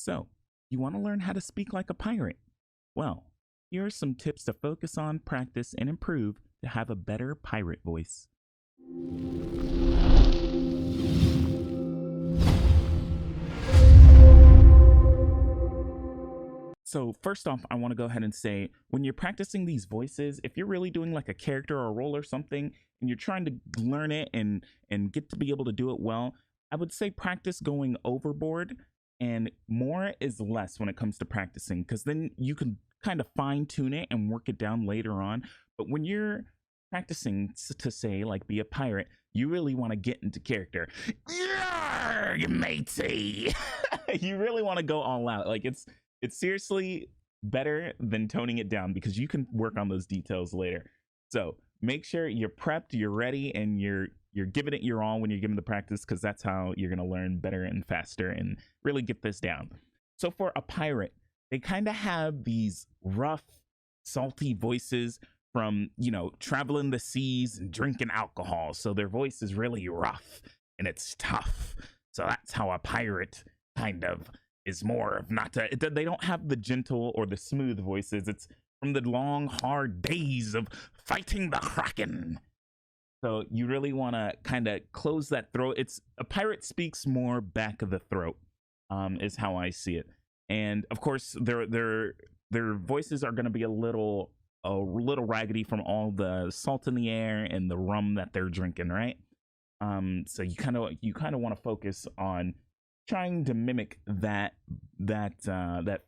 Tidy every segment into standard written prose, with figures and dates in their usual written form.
So, you want to learn how to speak like a pirate? Well, here are some tips to focus on, practice, and improve to have a better pirate voice. So, first off, I want to go ahead and say when you're practicing these voices, if you're really doing like a character or a role or something, and you're trying to learn it and get to be able to do it well, I would say practice going overboard, and more is less when it comes to practicing, because then you can kind of fine tune it and work it down later on. But when you're practicing to say like be a pirate, you really want to get into character. Yarg, matey. You really want to go all out. Like it's seriously better than toning it down because you can work on those details later. So make sure you're prepped, you're ready, and you're giving it your all when you're giving the practice, because that's how you're gonna learn better and faster and really get this down. So for a pirate, they kind of have these rough, salty voices from, traveling the seas and drinking alcohol. So their voice is really rough and it's tough. So that's how a pirate kind of is more of not a, they don't have the gentle or the smooth voices. It's from the long, hard days of fighting the Kraken. So you really want to kind of close that throat. It's a pirate speaks more back of the throat, is how I see it. And of course, their voices are going to be a little raggedy from all the salt in the air and the rum that they're drinking, right? So you kind of want to focus on trying to mimic that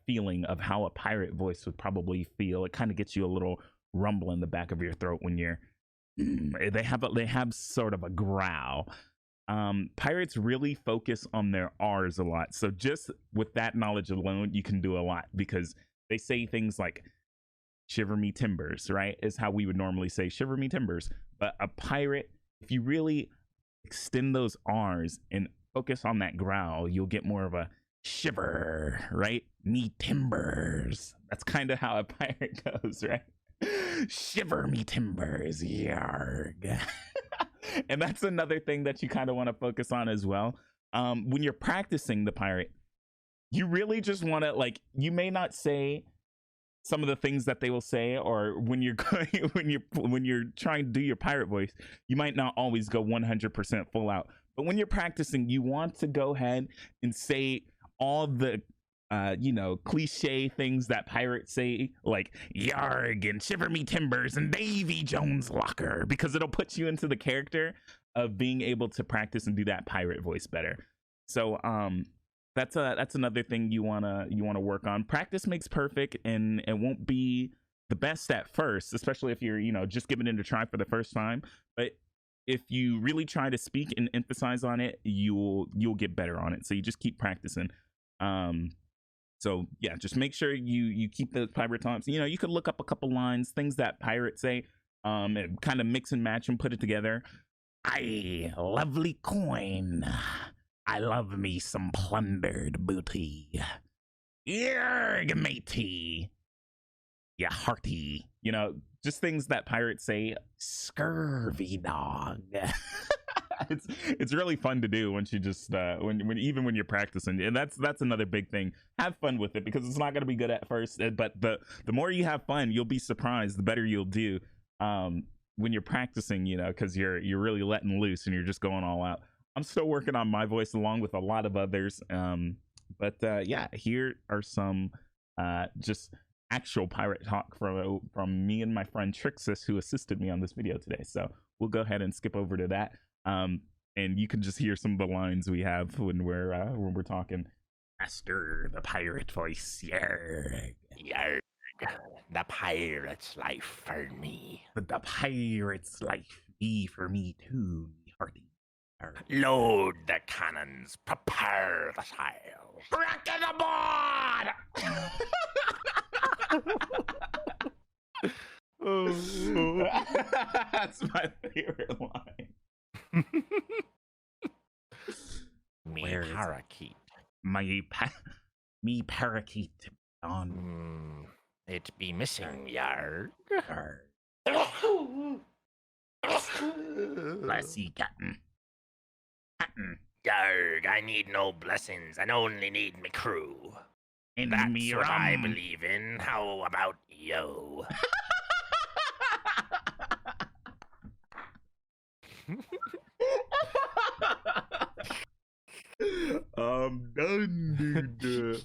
feeling of how a pirate voice would probably feel. It kind of gets you a little rumble in the back of your throat when you're they have sort of a growl. Pirates really focus on their R's a lot. So just with that knowledge alone, you can do a lot, because they say things like shiver me timbers, right? Is how we would normally say shiver me timbers. But a pirate, if you really extend those R's and focus on that growl, you'll get more of a shiver, right? Me timbers. That's kind of how a pirate goes, right? Shiver me timbers, yarg. And that's another thing that you kind of want to focus on as well. When you're practicing the pirate, you really just want to, like, you may not say some of the things that they will say, or when you're going when you're trying to do your pirate voice, you might not always go 100% full out. But when you're practicing, you want to go ahead and say all the cliche things that pirates say, like yarg and shiver me timbers and Davy Jones locker, because it'll put you into the character of being able to practice and do that pirate voice better. So that's another thing you wanna work on. Practice makes perfect, and it won't be the best at first, especially if you're just giving it a try for the first time. But if you really try to speak and emphasize on it, you'll get better on it. So you just keep practicing. So yeah, just make sure you keep those pirate times. You could look up a couple lines, things that pirates say, and kind of mix and match and put it together. Aye, lovely coin. I love me some plundered booty. Yerg, matey. Yeah, hearty. Just things that pirates say. Scurvy dog. It's really fun to do once you just when you're practicing, and that's another big thing. Have fun with it, because it's not going to be good at first, but the more you have fun, you'll be surprised the better you'll do when you're practicing, because you're really letting loose and you're just going all out. I'm still working on my voice along with a lot of others, but yeah, here are some just actual pirate talk from me and my friend Trixis, who assisted me on this video today. So we'll go ahead and skip over to that. And you can just hear some of the lines we have when we're talking. Master the pirate voice, yarg. Yarg, the pirate's life for me. The pirate's life be for me too, me hearty. Load the cannons, prepare the sails. Wrecking aboard! That's my favorite line. Me parakeet. Me parakeet on. It be missing, yarg. Bless ye, Captain. Yarg, I need no blessings, and only need me crew. In That's what I Miram. believe in. How about yo? I'm done, dude.